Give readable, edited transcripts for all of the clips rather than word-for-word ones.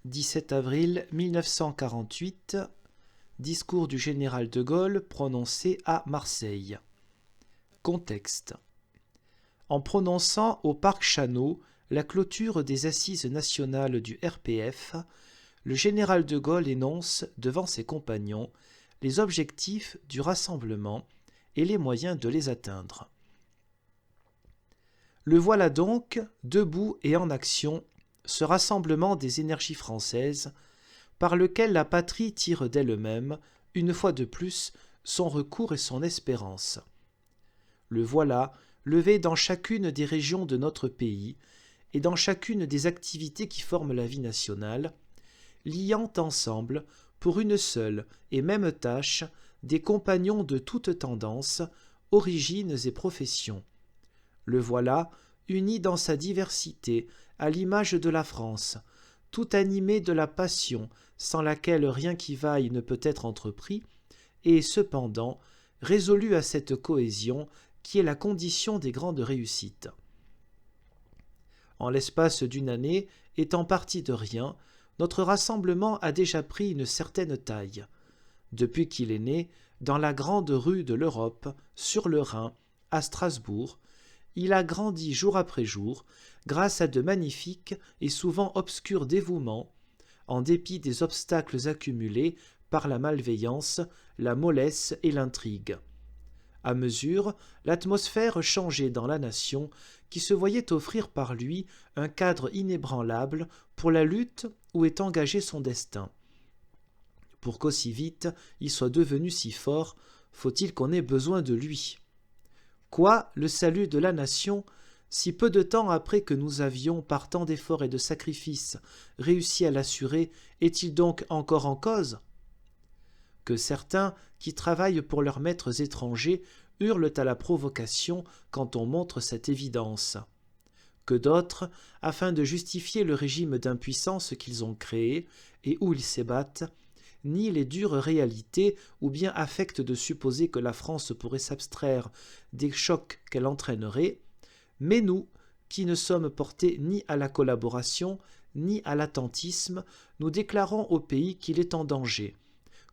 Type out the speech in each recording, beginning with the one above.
17 avril 1948, discours du général de Gaulle prononcé à Marseille. Contexte. En prononçant au parc Chanot la clôture des assises nationales du RPF, le général de Gaulle énonce devant ses compagnons les objectifs du rassemblement et les moyens de les atteindre. Le voilà donc, debout et en action, ce rassemblement des énergies françaises, par lequel la patrie tire d'elle-même, une fois de plus, son recours et son espérance. Le voilà, levé dans chacune des régions de notre pays, et dans chacune des activités qui forment la vie nationale, liant ensemble, pour une seule et même tâche, des compagnons de toutes tendances, origines et professions. Le voilà, uni dans sa diversité, à l'image de la France, tout animé de la passion, sans laquelle rien qui vaille ne peut être entrepris, et cependant résolu à cette cohésion qui est la condition des grandes réussites. En l'espace d'une année, étant parti de rien, notre rassemblement a déjà pris une certaine taille. Depuis qu'il est né, dans la grande rue de l'Europe, sur le Rhin, à Strasbourg, il a grandi jour après jour, grâce à de magnifiques et souvent obscurs dévouements, en dépit des obstacles accumulés par la malveillance, la mollesse et l'intrigue. À mesure, l'atmosphère changeait dans la nation, qui se voyait offrir par lui un cadre inébranlable pour la lutte où est engagé son destin. Pour qu'aussi vite il soit devenu si fort, faut-il qu'on ait besoin de lui. Quoi, le salut de la nation, si peu de temps après que nous avions, par tant d'efforts et de sacrifices, réussi à l'assurer, est-il donc encore en cause ? Que certains, qui travaillent pour leurs maîtres étrangers, hurlent à la provocation quand on montre cette évidence. Que d'autres, afin de justifier le régime d'impuissance qu'ils ont créé et où ils s'ébattent, nient les dures réalités ou bien affectent de supposer que la France pourrait s'abstraire des chocs qu'elle entraînerait, mais nous, qui ne sommes portés ni à la collaboration, ni à l'attentisme, nous déclarons au pays qu'il est en danger,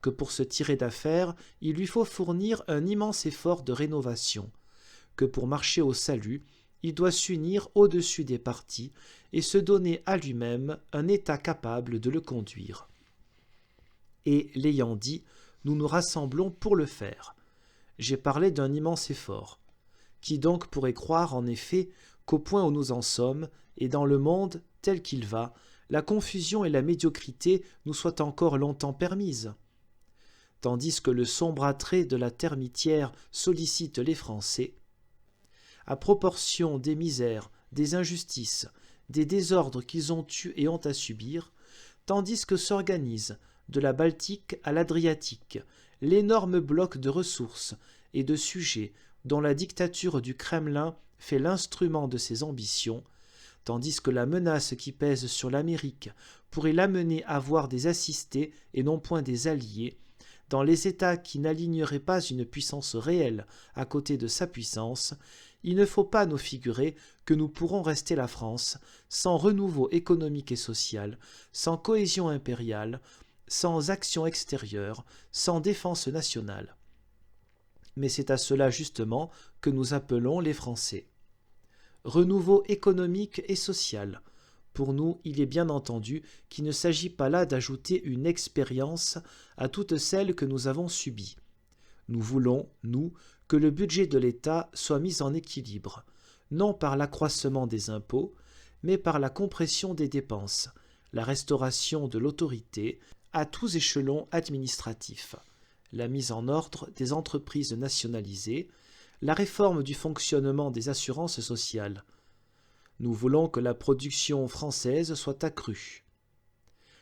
que pour se tirer d'affaire, il lui faut fournir un immense effort de rénovation, que pour marcher au salut, il doit s'unir au-dessus des partis et se donner à lui-même un état capable de le conduire. Et, l'ayant dit, nous nous rassemblons pour le faire. J'ai parlé d'un immense effort. Qui donc pourrait croire, en effet, qu'au point où nous en sommes, et dans le monde tel qu'il va, la confusion et la médiocrité nous soient encore longtemps permises ? Tandis que le sombre attrait de la termitière sollicite les Français, à proportion des misères, des injustices, des désordres qu'ils ont eus et ont à subir, tandis que s'organise, de la Baltique à l'Adriatique, l'énorme bloc de ressources et de sujets dont la dictature du Kremlin fait l'instrument de ses ambitions, tandis que la menace qui pèse sur l'Amérique pourrait l'amener à voir des assistés et non point des alliés, dans les États qui n'aligneraient pas une puissance réelle à côté de sa puissance, il ne faut pas nous figurer que nous pourrons rester la France sans renouveau économique et social, sans cohésion impériale, sans action extérieure, sans défense nationale. Mais c'est à cela justement que nous appelons les Français. Renouveau économique et social. Pour nous, il est bien entendu qu'il ne s'agit pas là d'ajouter une expérience à toutes celles que nous avons subies. Nous voulons, nous, que le budget de l'État soit mis en équilibre, non par l'accroissement des impôts, mais par la compression des dépenses, la restauration de l'autorité à tous échelons administratifs, la mise en ordre des entreprises nationalisées, la réforme du fonctionnement des assurances sociales. Nous voulons que la production française soit accrue.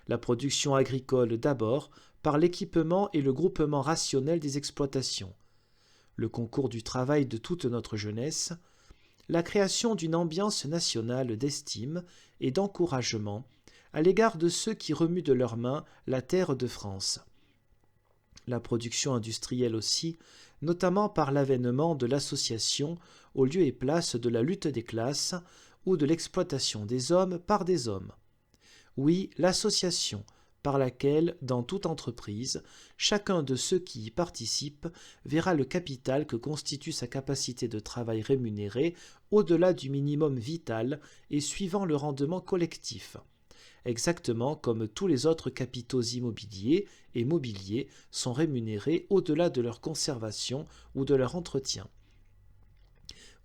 La production agricole d'abord, par l'équipement et le groupement rationnel des exploitations, le concours du travail de toute notre jeunesse, la création d'une ambiance nationale d'estime et d'encouragement à l'égard de ceux qui remuent de leurs mains la terre de France. La production industrielle aussi, notamment par l'avènement de l'association au lieu et place de la lutte des classes ou de l'exploitation des hommes par des hommes. Oui, l'association par laquelle, dans toute entreprise, chacun de ceux qui y participent verra le capital que constitue sa capacité de travail rémunérée au-delà du minimum vital et suivant le rendement collectif, exactement comme tous les autres capitaux immobiliers et mobiliers sont rémunérés au-delà de leur conservation ou de leur entretien.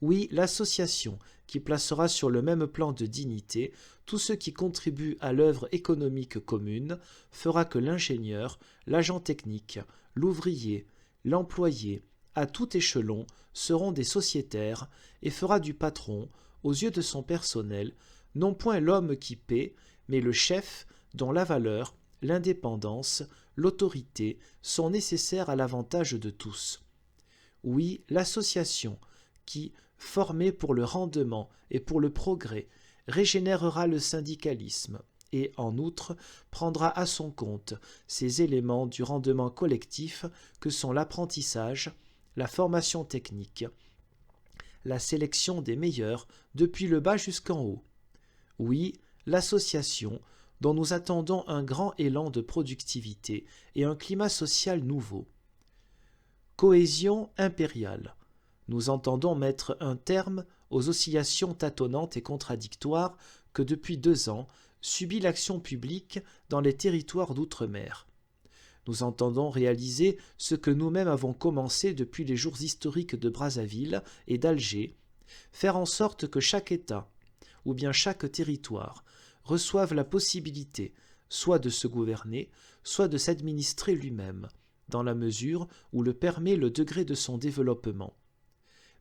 Oui, l'association qui placera sur le même plan de dignité tous ceux qui contribuent à l'œuvre économique commune fera que l'ingénieur, l'agent technique, l'ouvrier, l'employé, à tout échelon, seront des sociétaires et fera du patron, aux yeux de son personnel, non point l'homme qui paie, mais le chef dont la valeur, l'indépendance, l'autorité sont nécessaires à l'avantage de tous. Oui, l'association qui, formée pour le rendement et pour le progrès, régénérera le syndicalisme et, en outre, prendra à son compte ces éléments du rendement collectif que sont l'apprentissage, la formation technique, la sélection des meilleurs depuis le bas jusqu'en haut. Oui, l'association, dont nous attendons un grand élan de productivité et un climat social nouveau. Cohésion impériale. Nous entendons mettre un terme aux oscillations tâtonnantes et contradictoires que depuis 2 ans subit l'action publique dans les territoires d'outre-mer. Nous entendons réaliser ce que nous-mêmes avons commencé depuis les jours historiques de Brazzaville et d'Alger, faire en sorte que chaque État, ou bien chaque territoire, reçoive la possibilité soit de se gouverner, soit de s'administrer lui-même, dans la mesure où le permet le degré de son développement.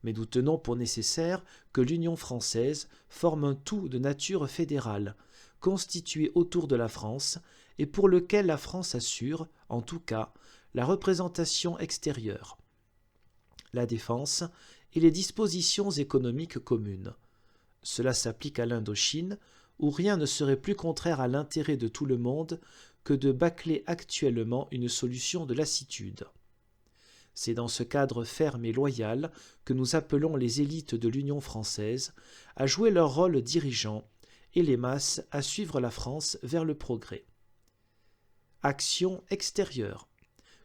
Mais nous tenons pour nécessaire que l'Union française forme un tout de nature fédérale, constitué autour de la France, et pour lequel la France assure, en tout cas, la représentation extérieure, la défense et les dispositions économiques communes. Cela s'applique à l'Indochine, où rien ne serait plus contraire à l'intérêt de tout le monde que de bâcler actuellement une solution de lassitude. C'est dans ce cadre ferme et loyal que nous appelons les élites de l'Union française à jouer leur rôle dirigeant et les masses à suivre la France vers le progrès. Action extérieure.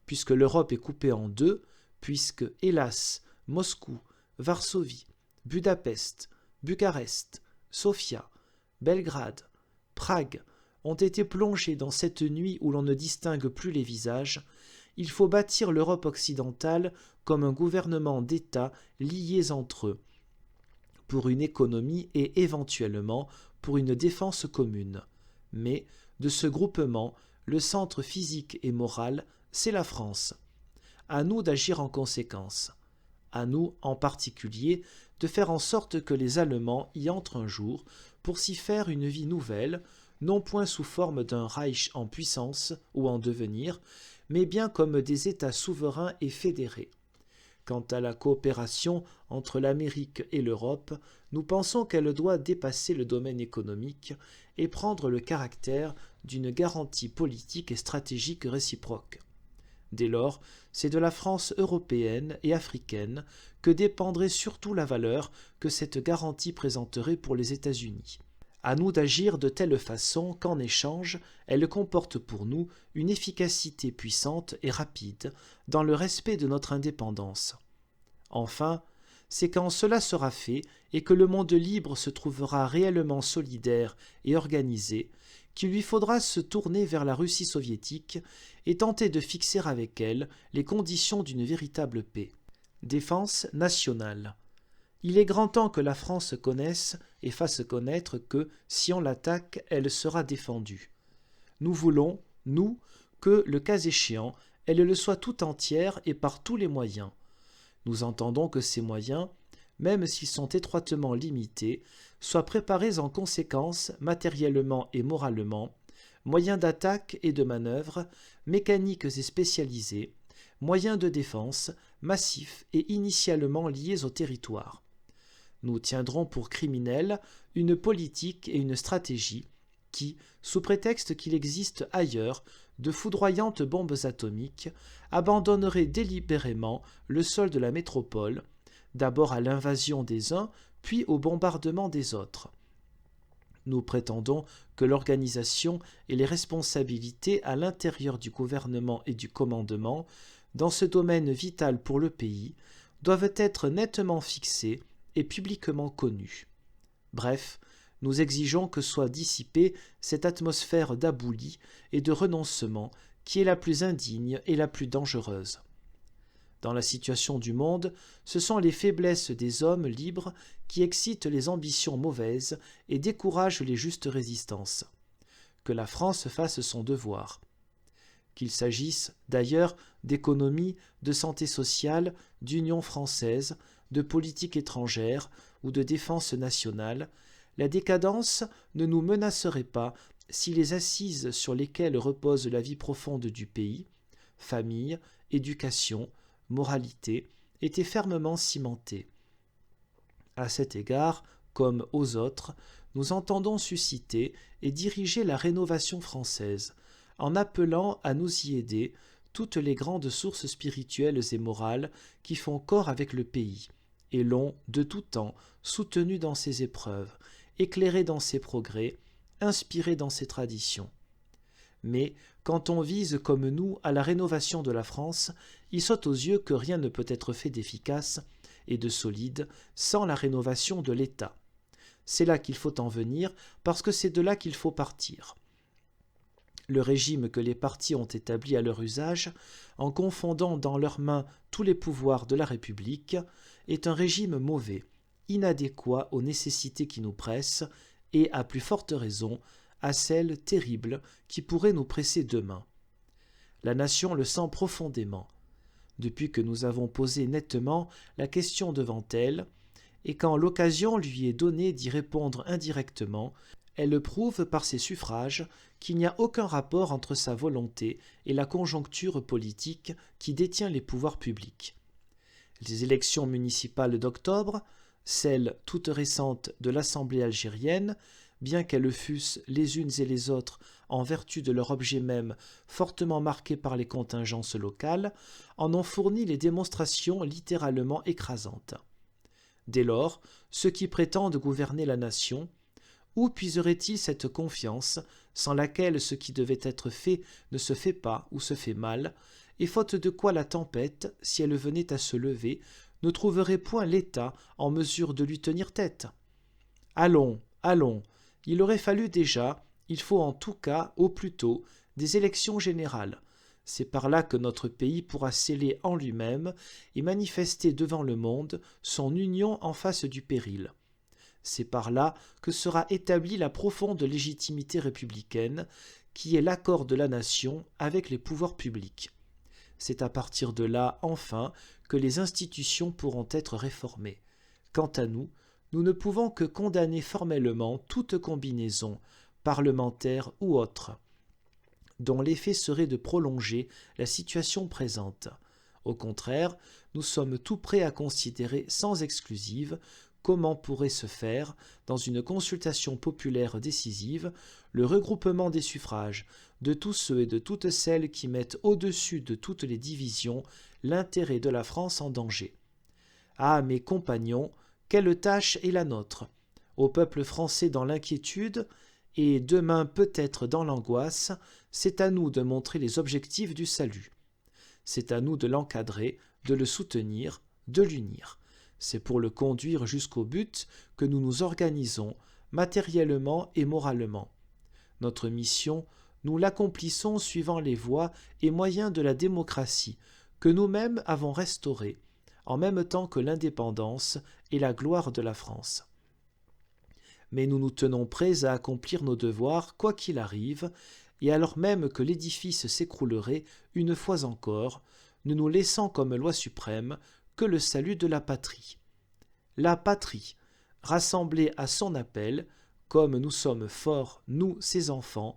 Puisque l'Europe est coupée en deux, puisque, hélas, Moscou, Varsovie, Budapest, Bucarest, Sofia, Belgrade, Prague ont été plongés dans cette nuit où l'on ne distingue plus les visages, il faut bâtir l'Europe occidentale comme un gouvernement d'États liés entre eux, pour une économie et éventuellement pour une défense commune. Mais, de ce groupement, le centre physique et moral, c'est la France. À nous d'agir en conséquence. À nous, en particulier, de faire en sorte que les Allemands y entrent un jour pour s'y faire une vie nouvelle, non point sous forme d'un Reich en puissance ou en devenir, mais bien comme des États souverains et fédérés. Quant à la coopération entre l'Amérique et l'Europe, nous pensons qu'elle doit dépasser le domaine économique et prendre le caractère d'une garantie politique et stratégique réciproque. Dès lors, c'est de la France européenne et africaine que dépendrait surtout la valeur que cette garantie présenterait pour les États-Unis. À nous d'agir de telle façon qu'en échange, elle comporte pour nous une efficacité puissante et rapide dans le respect de notre indépendance. Enfin, c'est quand cela sera fait et que le monde libre se trouvera réellement solidaire et organisé qu'il lui faudra se tourner vers la Russie soviétique et tenter de fixer avec elle les conditions d'une véritable paix. Défense nationale. Il est grand temps que la France connaisse et fasse connaître que, si on l'attaque, elle sera défendue. Nous voulons, nous, que, le cas échéant, elle le soit tout entière et par tous les moyens. Nous entendons que ces moyens, même s'ils sont étroitement limités, soient préparés en conséquence matériellement et moralement, moyens d'attaque et de manœuvre, mécaniques et spécialisés, moyens de défense, massifs et initialement liés au territoire. Nous tiendrons pour criminels une politique et une stratégie qui, sous prétexte qu'il existe ailleurs de foudroyantes bombes atomiques, abandonneraient délibérément le sol de la métropole, d'abord à l'invasion des uns, puis au bombardement des autres. Nous prétendons que l'organisation et les responsabilités à l'intérieur du gouvernement et du commandement, dans ce domaine vital pour le pays, doivent être nettement fixées et publiquement connues. Bref, nous exigeons que soit dissipée cette atmosphère d'abouli et de renoncement qui est la plus indigne et la plus dangereuse. Dans la situation du monde, ce sont les faiblesses des hommes libres qui excitent les ambitions mauvaises et découragent les justes résistances. Que la France fasse son devoir. Qu'il s'agisse d'ailleurs d'économie, de santé sociale, d'union française, de politique étrangère ou de défense nationale, la décadence ne nous menacerait pas si les assises sur lesquelles repose la vie profonde du pays, famille, éducation, moralité, étaient fermement cimentées. À cet égard, comme aux autres, nous entendons susciter et diriger la rénovation française, en appelant à nous y aider toutes les grandes sources spirituelles et morales qui font corps avec le pays, et l'ont, de tout temps, soutenu dans ses épreuves, éclairé dans ses progrès, inspiré dans ses traditions. Mais, quand on vise comme nous à la rénovation de la France, il saute aux yeux que rien ne peut être fait d'efficace et de solide sans la rénovation de l'État. C'est là qu'il faut en venir, parce que c'est de là qu'il faut partir. Le régime que les partis ont établi à leur usage, en confondant dans leurs mains tous les pouvoirs de la République, est un régime mauvais, inadéquat aux nécessités qui nous pressent, et, à plus forte raison, à celles terribles qui pourraient nous presser demain. La nation le sent profondément, depuis que nous avons posé nettement la question devant elle, et quand l'occasion lui est donnée d'y répondre indirectement, elle prouve par ses suffrages qu'il n'y a aucun rapport entre sa volonté et la conjoncture politique qui détient les pouvoirs publics. Les élections municipales d'octobre, celles toutes récentes de l'Assemblée algérienne, bien qu'elles fussent les unes et les autres, en vertu de leur objet même, fortement marquées par les contingences locales, en ont fourni les démonstrations littéralement écrasantes. Dès lors, ceux qui prétendent gouverner la nation, où puiseraient-ils cette confiance, sans laquelle ce qui devait être fait ne se fait pas ou se fait mal, et faute de quoi la tempête, si elle venait à se lever, ne trouverait point l'État en mesure de lui tenir tête? Allons, allons, il aurait fallu déjà, il faut en tout cas, au plus tôt, des élections générales. C'est par là que notre pays pourra sceller en lui-même et manifester devant le monde son union en face du péril. C'est par là que sera établie la profonde légitimité républicaine, qui est l'accord de la nation avec les pouvoirs publics. C'est à partir de là, enfin, que les institutions pourront être réformées. Quant à nous, nous ne pouvons que condamner formellement toute combinaison, parlementaire ou autre, dont l'effet serait de prolonger la situation présente. Au contraire, nous sommes tout prêts à considérer sans exclusive comment pourrait se faire, dans une consultation populaire décisive, le regroupement des suffrages de tous ceux et de toutes celles qui mettent au-dessus de toutes les divisions l'intérêt de la France en danger. Ah, mes compagnons, quelle tâche est la nôtre, au peuple français dans l'inquiétude, et demain peut-être dans l'angoisse, c'est à nous de montrer les objectifs du salut. C'est à nous de l'encadrer, de le soutenir, de l'unir. C'est pour le conduire jusqu'au but que nous nous organisons, matériellement et moralement. Notre mission, nous l'accomplissons suivant les voies et moyens de la démocratie, que nous-mêmes avons restaurée, en même temps que l'indépendance et la gloire de la France. Mais nous nous tenons prêts à accomplir nos devoirs, quoi qu'il arrive, et alors même que l'édifice s'écroulerait une fois encore, ne nous laissant comme loi suprême que le salut de la patrie. La patrie, rassemblée à son appel, comme nous sommes forts, nous, ses enfants,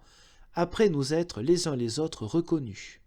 après nous être les uns les autres reconnus.